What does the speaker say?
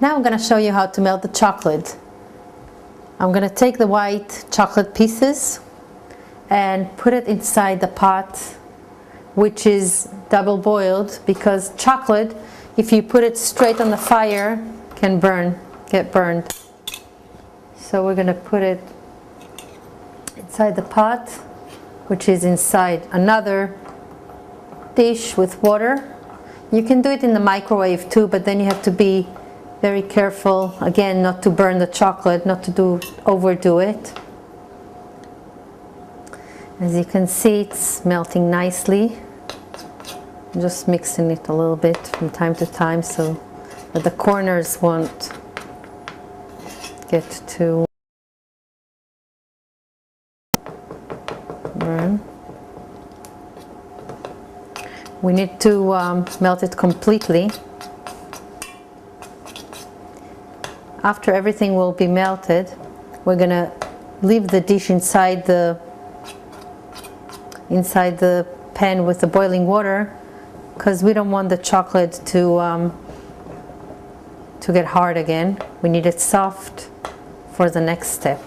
Now I'm going to show you how to melt the chocolate. I'm going to take the white chocolate pieces and put it inside the pot, which is double boiled, because chocolate, if you put it straight on the fire, can get burned. So we're going to put it inside the pot, which is inside another dish with water. You can do it in the microwave too, but then you have to be very careful, again, not to burn the chocolate, not to overdo it. As you can see, it's melting nicely. I'm just mixing it a little bit from time to time so that the corners won't get too burn. We need to melt it completely. After everything will be melted, we're going to leave the dish inside the pan with the boiling water, because we don't want the chocolate to get hard again. We need it soft for the next step.